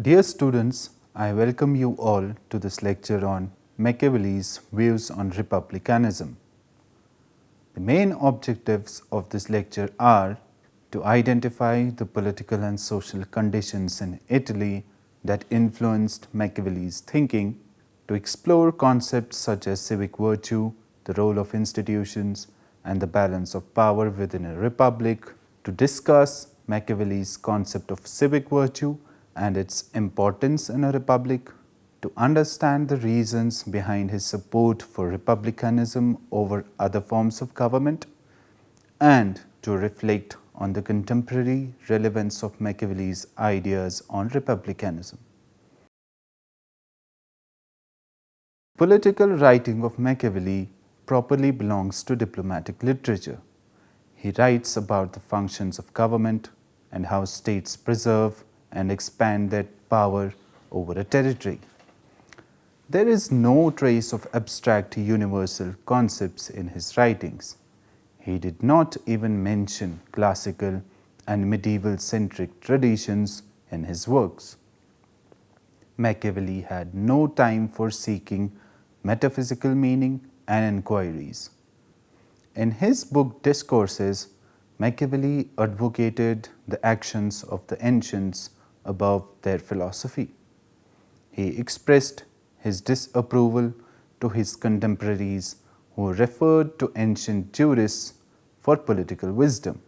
Dear students, I welcome you all to this lecture on Machiavelli's views on republicanism. The main objectives of this lecture are to identify the political and social conditions in Italy that influenced Machiavelli's thinking, to explore concepts such as civic virtue, the role of institutions, and the balance of power within a republic, to discuss Machiavelli's concept of civic virtue and its importance in a republic, to understand the reasons behind his support for republicanism over other forms of government, and to reflect on the contemporary relevance of Machiavelli's ideas on republicanism. Political writing of Machiavelli properly belongs to diplomatic literature. He writes about the functions of government and how states preserve and expand their power over a territory. There is no trace of abstract universal concepts in his writings. He did not even mention classical and medieval centric traditions in his works. Machiavelli had no time for seeking metaphysical meaning and inquiries. In his book Discourses, Machiavelli advocated the actions of the ancients above their philosophy. He expressed his disapproval to his contemporaries who referred to ancient jurists for political wisdom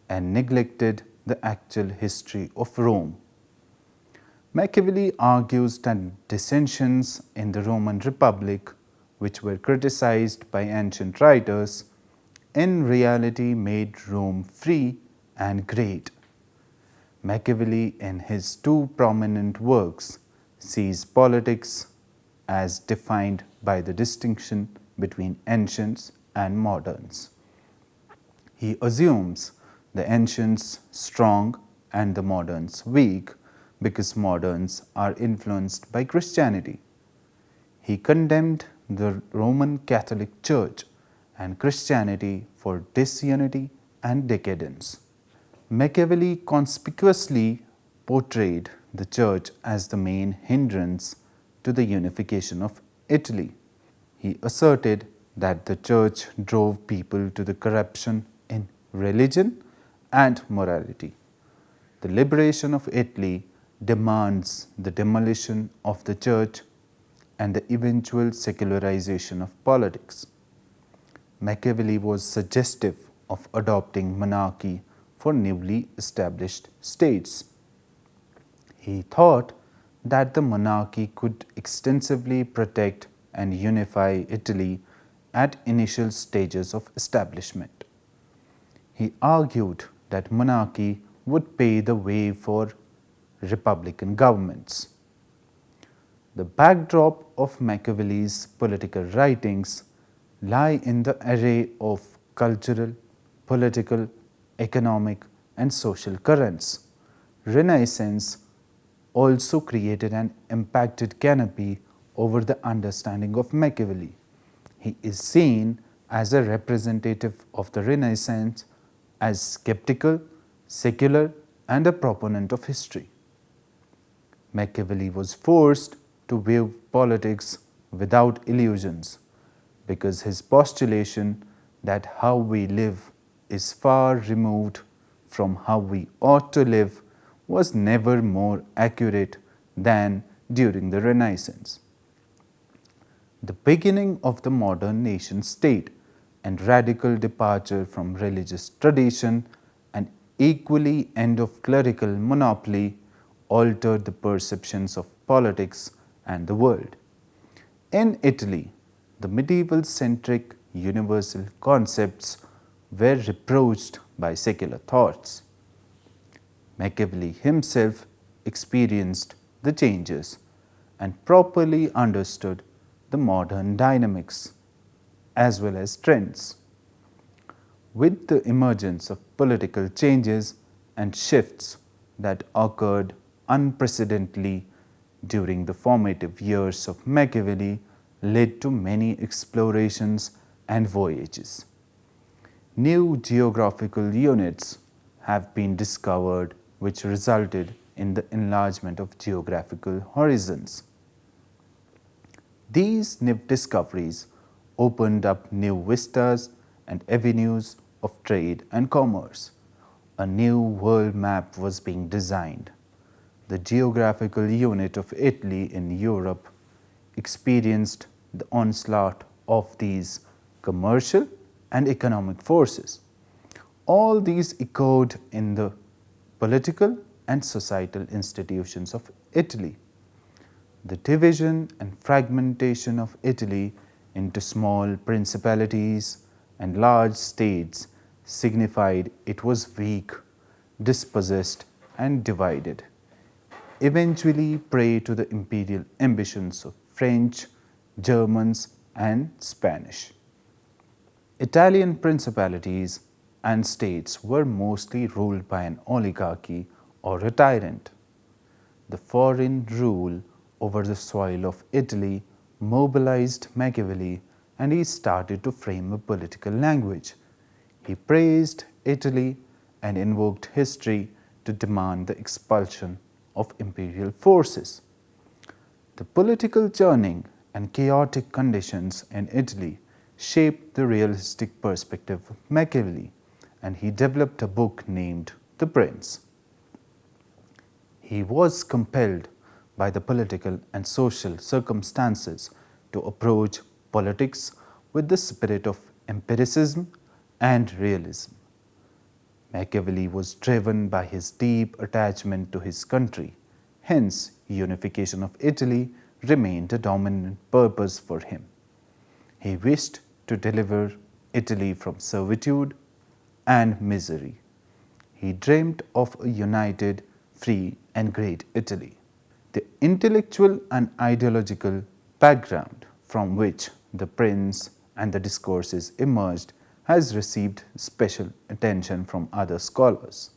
and neglected the actual history of Rome. Machiavelli argues that dissensions in the Roman Republic, which were criticized by ancient writers, in reality made Rome free and great. Machiavelli, in his two prominent works, sees politics as defined by the distinction between ancients and moderns. He assumes the ancients strong and the moderns weak because moderns are influenced by Christianity. He condemned the Roman Catholic Church and Christianity for disunity and decadence. Machiavelli conspicuously portrayed the church as the main hindrance to the unification of Italy. He asserted that the church drove people to the corruption in religion and morality. The liberation of Italy demands the demolition of the church and the eventual secularization of politics. Machiavelli was suggestive of adopting monarchy for newly established states. He thought that the monarchy could extensively protect and unify Italy at initial stages of establishment. He argued that monarchy would pave the way for republican governments. The backdrop of Machiavelli's political writings lie in the array of cultural, political, economic, and social currents. Renaissance also created an impacted canopy over the understanding of Machiavelli. He is seen as a representative of the Renaissance, as skeptical, secular, and a proponent of history. Machiavelli was forced to view politics without illusions because his postulation that how we live is far removed from how we ought to live was never more accurate than during the Renaissance. The beginning of the modern nation state and radical departure from religious tradition and equally end of clerical monopoly altered the perceptions of politics and the world. In Italy, the medieval centric universal concepts were reproached by secular thoughts. Machiavelli himself experienced the changes and properly understood the modern dynamics as well as trends. With the emergence of political changes and shifts that occurred unprecedentedly during the formative years of Machiavelli led to many explorations and voyages. New geographical units have been discovered which resulted in the enlargement of geographical horizons. These new discoveries opened up new vistas and avenues of trade and commerce. A new world map was being designed. The geographical unit of Italy in Europe experienced the onslaught of these commercial and economic forces. All these echoed in the political and societal institutions of Italy. The division and fragmentation of Italy into small principalities and large states signified it was weak, dispossessed, and divided, eventually prey to the imperial ambitions of French, Germans, and Spanish. Italian principalities and states were mostly ruled by an oligarchy or a tyrant. The foreign rule over the soil of Italy mobilized Machiavelli, and he started to frame a political language. He praised Italy and invoked history to demand the expulsion of imperial forces. The political churning and chaotic conditions in Italy shaped the realistic perspective of Machiavelli, and he developed a book named The Prince. He was compelled by the political and social circumstances to approach politics with the spirit of empiricism and realism. Machiavelli was driven by his deep attachment to his country. Hence, unification of Italy remained a dominant purpose for him. He wished to deliver Italy from servitude and misery. He dreamed of a united, free, and great Italy. The intellectual and ideological background from which the Prince and the discourses emerged has received special attention from other scholars.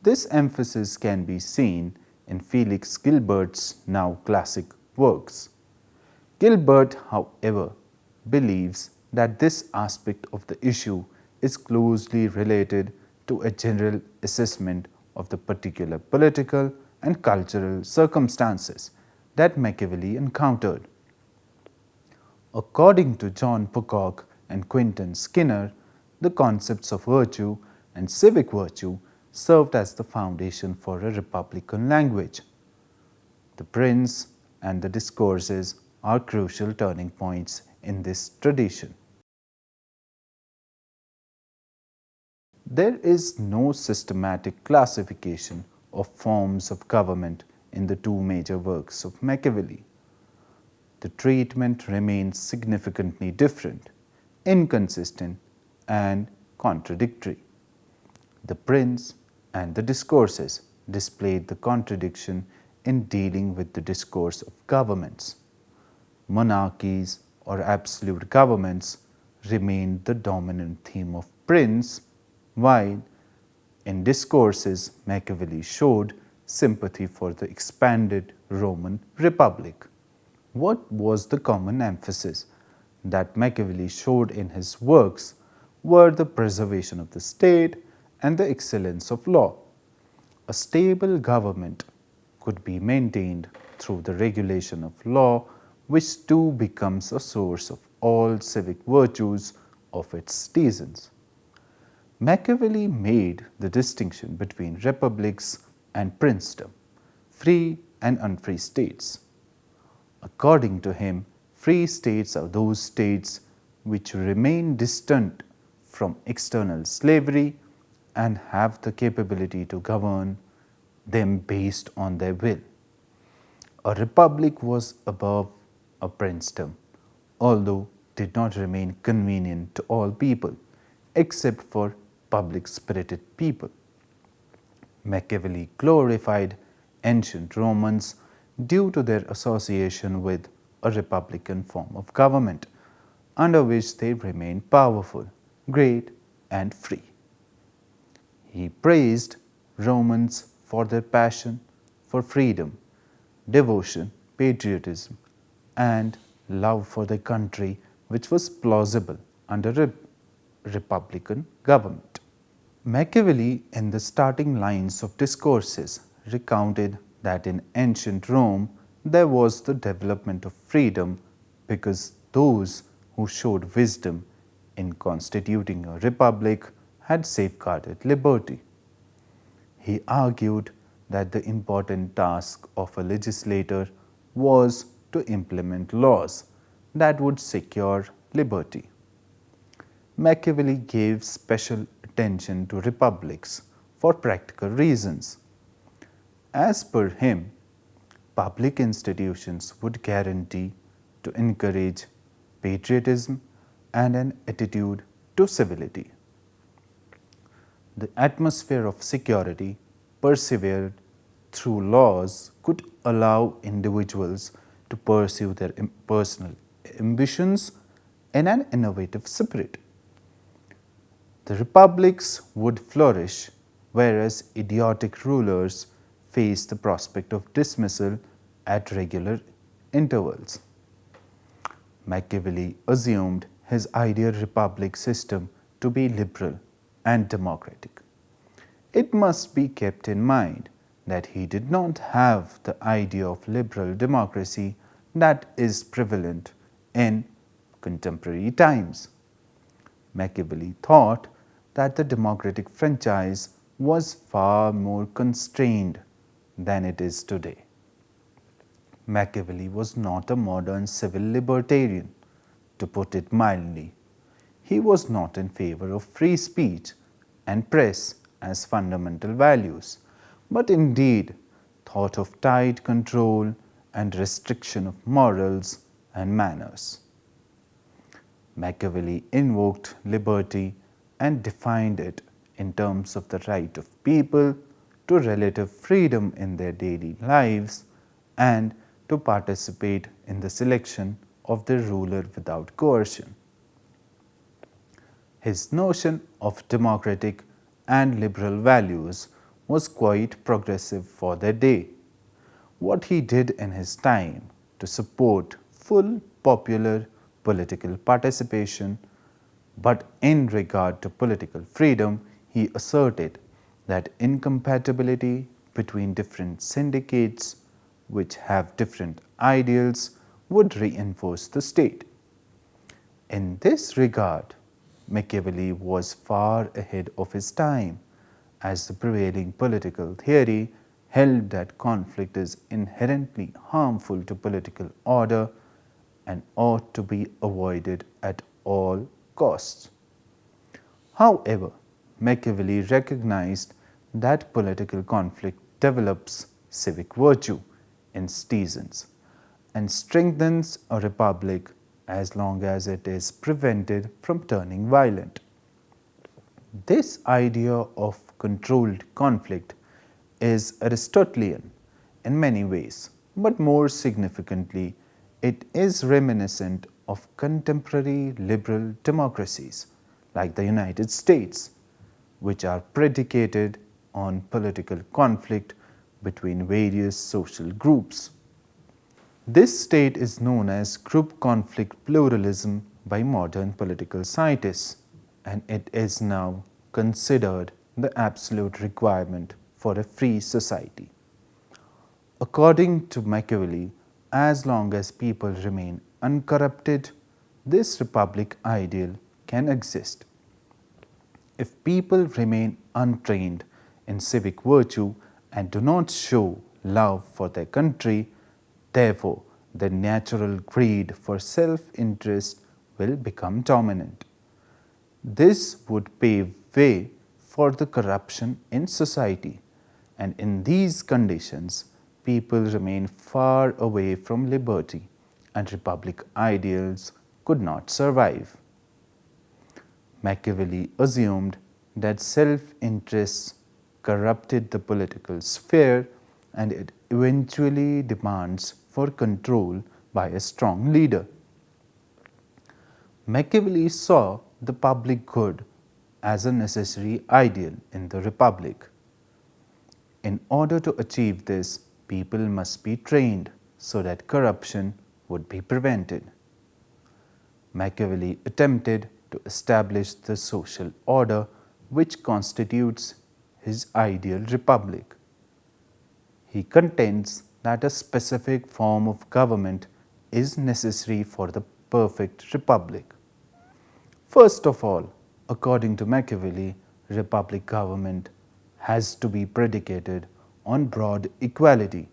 This emphasis can be seen in Felix Gilbert's now classic works. Gilbert, however, believes that this aspect of the issue is closely related to a general assessment of the particular political and cultural circumstances that Machiavelli encountered. According to John Pocock and Quentin Skinner, the concepts of virtue and civic virtue served as the foundation for a republican language. The Prince and the discourses are crucial turning points in this tradition. There is no systematic classification of forms of government in the two major works of Machiavelli. The treatment remains significantly different, inconsistent, and contradictory. The Prince and the discourses displayed the contradiction in dealing with the discourse of governments. Monarchies or absolute governments remained the dominant theme of Prince, while in discourses Machiavelli showed sympathy for the expanded Roman Republic. What was the common emphasis that Machiavelli showed in his works were the preservation of the state and the excellence of law. A stable government could be maintained through the regulation of law, which too becomes a source of all civic virtues of its citizens. Machiavelli made the distinction between republics and princedom, free and unfree states. According to him, free states are those states which remain distant from external slavery and have the capability to govern them based on their will. A republic was above a princedom, although did not remain convenient to all people, except for public-spirited people. Machiavelli glorified ancient Romans due to their association with a republican form of government, under which they remained powerful, great, and free. He praised Romans for their passion for freedom, devotion, patriotism, and love for their country, which was plausible under a republican government. Machiavelli, in the starting lines of discourses, recounted that in ancient Rome there was the development of freedom because those who showed wisdom in constituting a republic had safeguarded liberty. He argued that the important task of a legislator was to implement laws that would secure liberty. Machiavelli gave special attention to republics for practical reasons. As per him, public institutions would guarantee to encourage patriotism and an attitude to civility. The atmosphere of security persevered through laws could allow individuals to pursue their personal ambitions in an innovative spirit. The republics would flourish, whereas idiotic rulers faced the prospect of dismissal at regular intervals. Machiavelli assumed his ideal republic system to be liberal and democratic. It must be kept in mind that he did not have the idea of liberal democracy that is prevalent in contemporary times. Machiavelli thought that the democratic franchise was far more constrained than it is today. Machiavelli was not a modern civil libertarian, to put it mildly. He was not in favor of free speech and press as fundamental values, but indeed thought of tight control and restriction of morals and manners. Machiavelli invoked liberty and defined it in terms of the right of people to relative freedom in their daily lives and to participate in the selection of the ruler without coercion. His notion of democratic and liberal values was quite progressive for their day. What he did in his time to support full popular political participation, but in regard to political freedom, he asserted that incompatibility between different syndicates which have different ideals would reinforce the state. In this regard, Machiavelli was far ahead of his time, as the prevailing political theory held that conflict is inherently harmful to political order and ought to be avoided at all costs. However, Machiavelli recognized that political conflict develops civic virtue in citizens and strengthens a republic as long as it is prevented from turning violent. This idea of controlled conflict is Aristotelian in many ways, but more significantly, it is reminiscent of contemporary liberal democracies like the United States, which are predicated on political conflict between various social groups. This state is known as group conflict pluralism by modern political scientists, and it is now considered the absolute requirement for a free society. According to Machiavelli, as long as people remain uncorrupted, this republic ideal can exist. If people remain untrained in civic virtue and do not show love for their country, therefore the natural greed for self-interest will become dominant. This would pave way for the corruption in society, and in these conditions, people remain far away from liberty and republic ideals could not survive. Machiavelli assumed that self-interests corrupted the political sphere and it eventually demands for control by a strong leader. Machiavelli saw the public good as a necessary ideal in the republic. In order to achieve this, people must be trained so that corruption would be prevented. Machiavelli attempted to establish the social order which constitutes his ideal republic. He contends that a specific form of government is necessary for the perfect republic. First of all, according to Machiavelli, republic government has to be predicated on broad equality,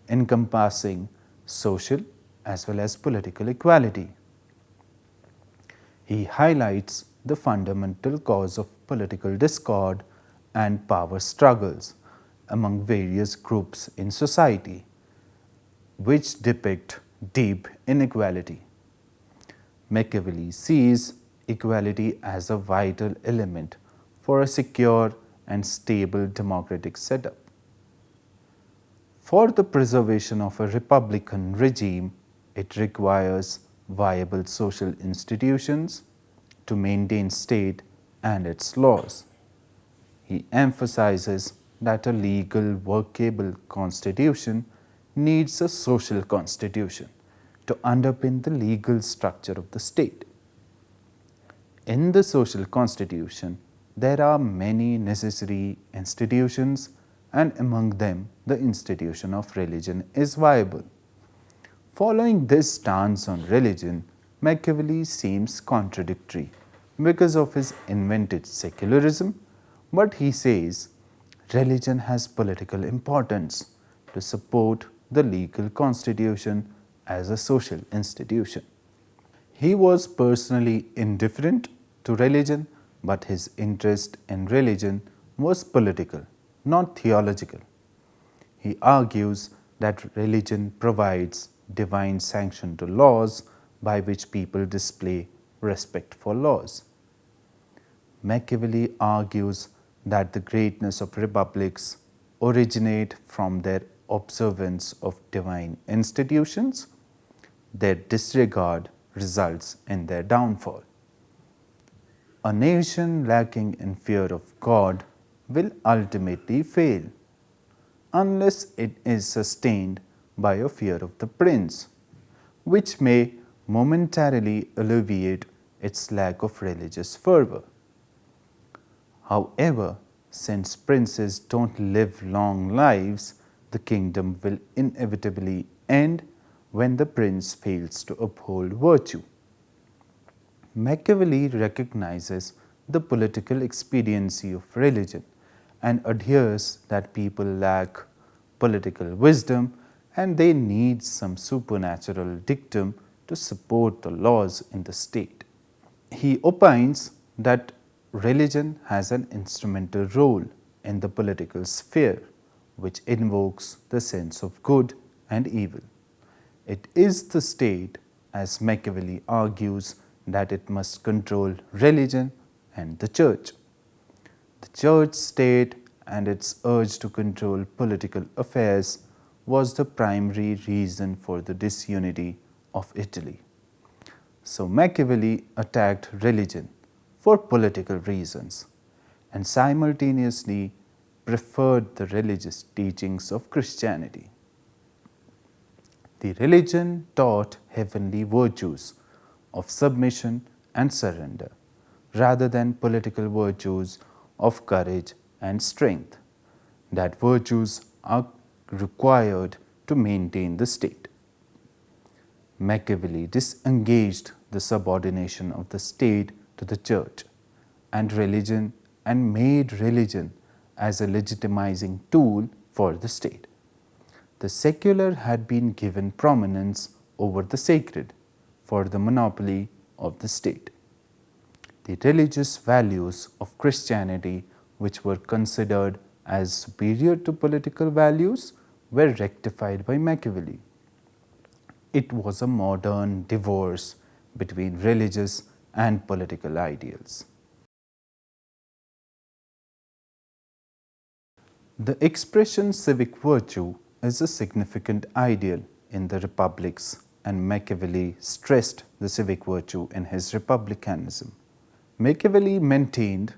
encompassing social as well as political equality. He highlights the fundamental cause of political discord and power struggles among various groups in society, which depict deep inequality. Machiavelli sees equality as a vital element for a secure and stable democratic setup. For the preservation of a republican regime, it requires viable social institutions to maintain state and its laws. He emphasizes that a legal workable constitution needs a social constitution to underpin the legal structure of the state. In the social constitution, there are many necessary institutions, and among them, the institution of religion is viable. Following this stance on religion, Machiavelli seems contradictory because of his invented secularism, but he says religion has political importance to support the legal constitution as a social institution. He was personally indifferent to religion, but his interest in religion was political, not theological. He argues that religion provides divine sanction to laws by which people display respect for laws. Machiavelli argues that the greatness of republics originate from their observance of divine institutions. Their disregard results in their downfall. A nation lacking in fear of God will ultimately fail unless it is sustained by a fear of the prince, which may momentarily alleviate its lack of religious fervor. However, since princes don't live long lives, the kingdom will inevitably end when the prince fails to uphold virtue. Machiavelli recognizes the political expediency of religion and adheres that people lack political wisdom and they need some supernatural dictum to support the laws in the state. He opines that religion has an instrumental role in the political sphere, which invokes the sense of good and evil. It is the state, as Machiavelli argues, that it must control religion and the church. The church state and its urge to control political affairs was the primary reason for the disunity of Italy. So Machiavelli attacked religion for political reasons and simultaneously preferred the religious teachings of Christianity. The religion taught heavenly virtues of submission and surrender, rather than political virtues of courage and strength. That virtues are required to maintain the state. Machiavelli disengaged the subordination of the state to the church and religion and made religion as a legitimizing tool for the state. The secular had been given prominence over the sacred for the monopoly of the state. The religious values of Christianity, which were considered as superior to political values, were rectified by Machiavelli. It was a modern divorce between religious and political ideals. The expression civic virtue is a significant ideal in the republics, and Machiavelli stressed the civic virtue in his Republicanism. Machiavelli maintained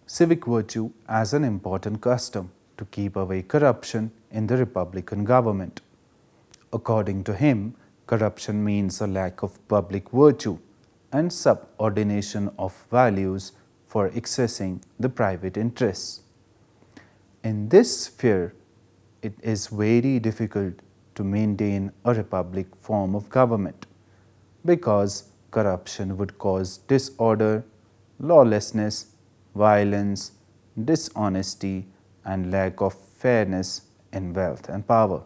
civic virtue as an important custom to keep away corruption in the republican government. According to him, corruption means a lack of public virtue and subordination of values for accessing the private interests. In this sphere, it is very difficult to maintain a republic form of government because corruption would cause disorder, lawlessness, violence, dishonesty, and lack of fairness in wealth and power.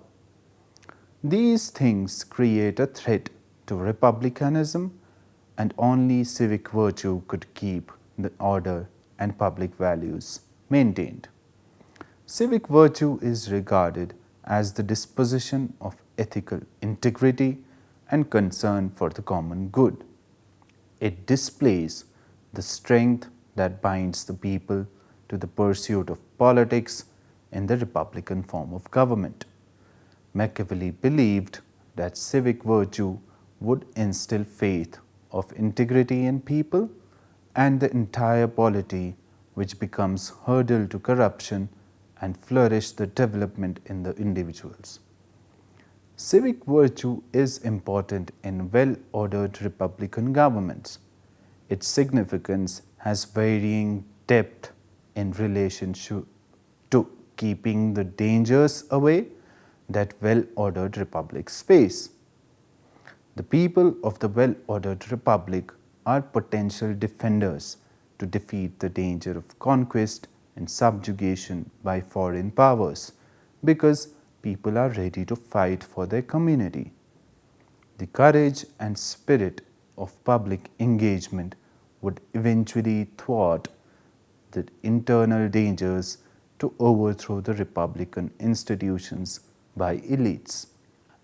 These things create a threat to republicanism, and only civic virtue could keep the order and public values maintained. Civic virtue is regarded as the disposition of ethical integrity and concern for the common good. It displays the strength that binds the people to the pursuit of politics in the republican form of government. Machiavelli believed that civic virtue would instill faith of integrity in people and the entire polity, which becomes hurdle to corruption and flourish the development in the individuals. Civic virtue is important in well-ordered republican governments. Its significance has varying depth in relation to keeping the dangers away that well-ordered republics face. The people of the well-ordered republic are potential defenders to defeat the danger of conquest and subjugation by foreign powers because people are ready to fight for their community. The courage and spirit of public engagement would eventually thwart the internal dangers to overthrow the republican institutions by elites.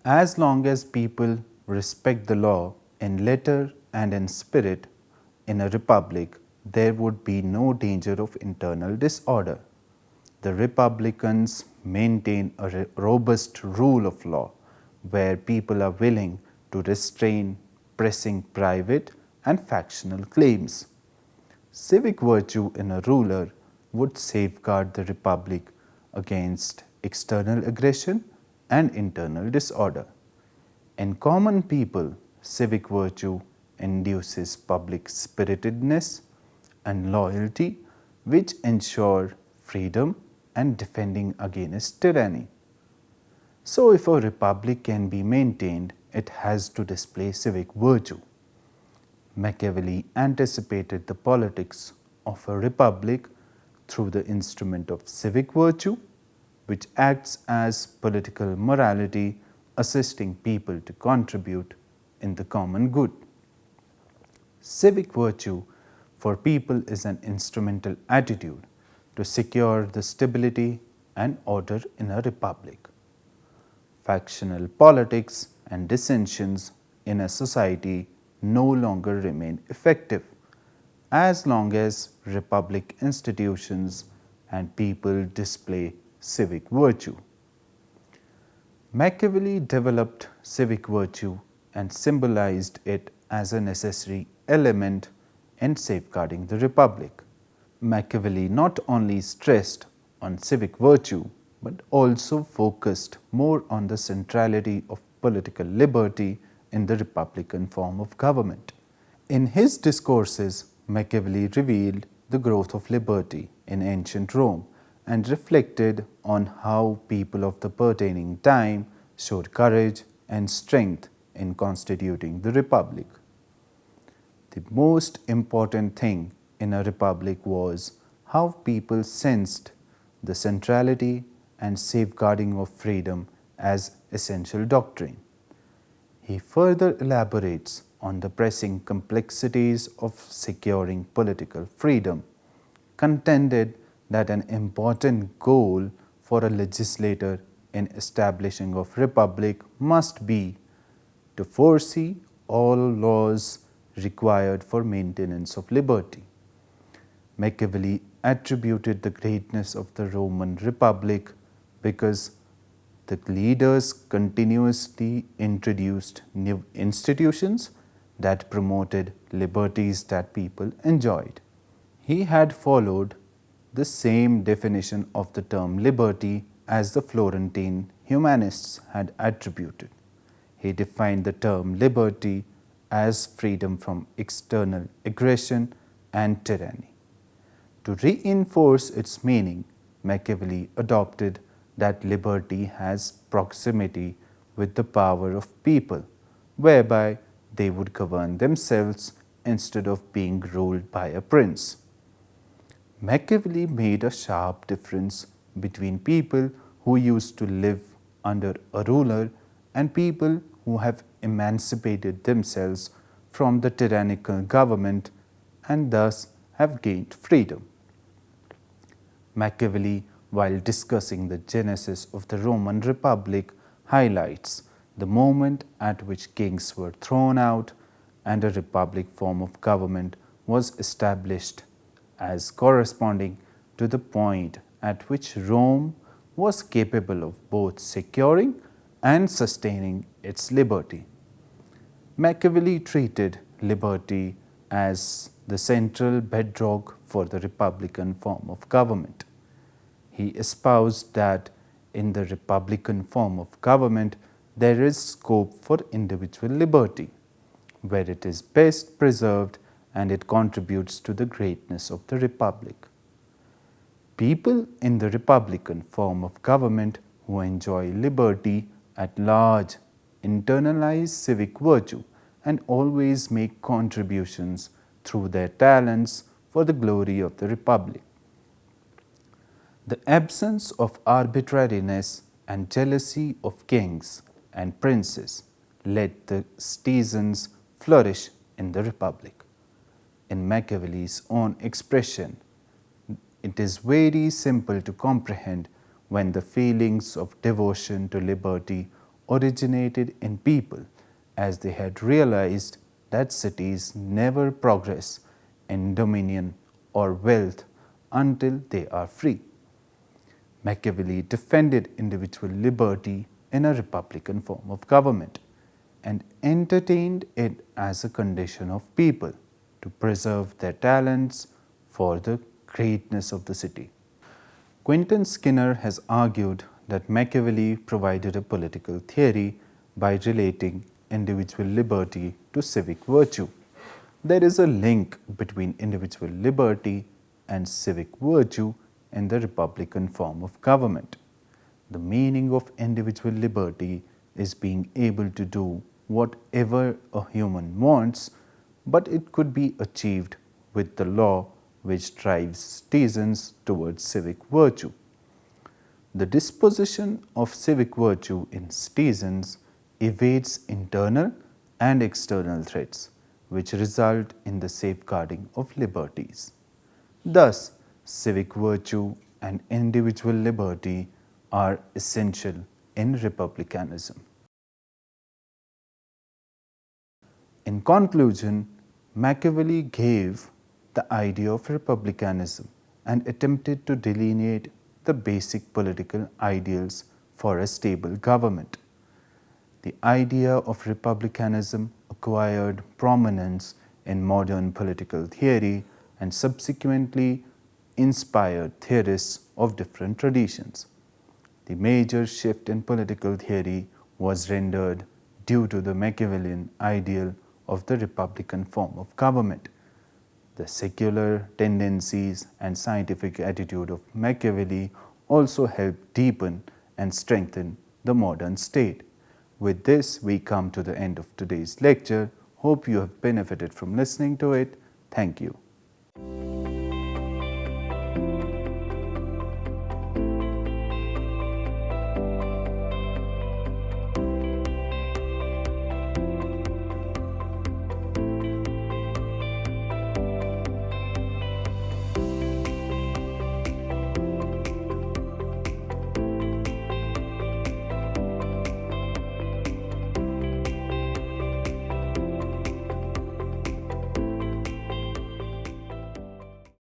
As long as people respect the law in letter and in spirit in a republic, there would be no danger of internal disorder. The Republicans maintain a robust rule of law where people are willing to restrain pressing private and factional claims. Civic virtue in a ruler would safeguard the republic against external aggression and internal disorder. In common people, civic virtue induces public spiritedness and loyalty, which ensure freedom and defending against tyranny. So, if a republic can be maintained, it has to display civic virtue. Machiavelli anticipated the politics of a republic through the instrument of civic virtue, which acts as political morality, assisting people to contribute in the common good. Civic virtue for people is an instrumental attitude to secure the stability and order in a republic. Factional politics and dissensions in a society no longer remain effective as long as republic institutions and people display civic virtue. Machiavelli developed civic virtue and symbolized it as a necessary element in safeguarding the republic. Machiavelli not only stressed on civic virtue but also focused more on the centrality of political liberty in the republican form of government. In his discourses, Machiavelli revealed the growth of liberty in ancient Rome and reflected on how people of the pertaining time showed courage and strength in constituting the republic. The most important thing in a republic was how people sensed the centrality and safeguarding of freedom as essential doctrine. He further elaborates on the pressing complexities of securing political freedom, contended that an important goal for a legislator in establishing of republic must be to foresee all laws required for maintenance of liberty. Machiavelli attributed the greatness of the Roman Republic because the leaders continuously introduced new institutions that promoted liberties that people enjoyed. He had followed the same definition of the term liberty as the Florentine humanists had attributed. He defined the term liberty as freedom from external aggression and tyranny. To reinforce its meaning, Machiavelli adopted that liberty has proximity with the power of people, whereby they would govern themselves instead of being ruled by a prince. Machiavelli made a sharp difference between people who used to live under a ruler and people who have emancipated themselves from the tyrannical government and thus have gained freedom. Machiavelli, while discussing the genesis of the Roman Republic, highlights the moment at which kings were thrown out and a republic form of government was established as corresponding to the point at which Rome was capable of both securing and sustaining its liberty. Machiavelli treated liberty as the central bedrock for the republican form of government. He espoused that in the republican form of government there is scope for individual liberty, where it is best preserved and it contributes to the greatness of the republic. People in the republican form of government who enjoy liberty at large internalize civic virtue and always make contributions through their talents for the glory of the republic. The absence of arbitrariness and jealousy of kings and princes let the citizens flourish in the republic. In Machiavelli's own expression, it is very simple to comprehend when the feelings of devotion to liberty originated in people, as they had realized that cities never progress in dominion or wealth until they are free. Machiavelli defended individual liberty in a republican form of government and entertained it as a condition of people to preserve their talents for the greatness of the city. Quentin Skinner has argued that Machiavelli provided a political theory by relating individual liberty to civic virtue. There is a link between individual liberty and civic virtue in the republican form of government. The meaning of individual liberty is being able to do whatever a human wants, but it could be achieved with the law which drives citizens towards civic virtue. The disposition of civic virtue in citizens evades internal and external threats, which result in the safeguarding of liberties. Thus, civic virtue and individual liberty are essential in republicanism. In conclusion, Machiavelli gave the idea of republicanism and attempted to delineate the basic political ideals for a stable government. The idea of republicanism acquired prominence in modern political theory and subsequently inspired theorists of different traditions. The major shift in political theory was rendered due to the Machiavellian ideal of the republican form of government. The secular tendencies and scientific attitude of Machiavelli also helped deepen and strengthen the modern state. With this, we come to the end of today's lecture. Hope you have benefited from listening to it. Thank you.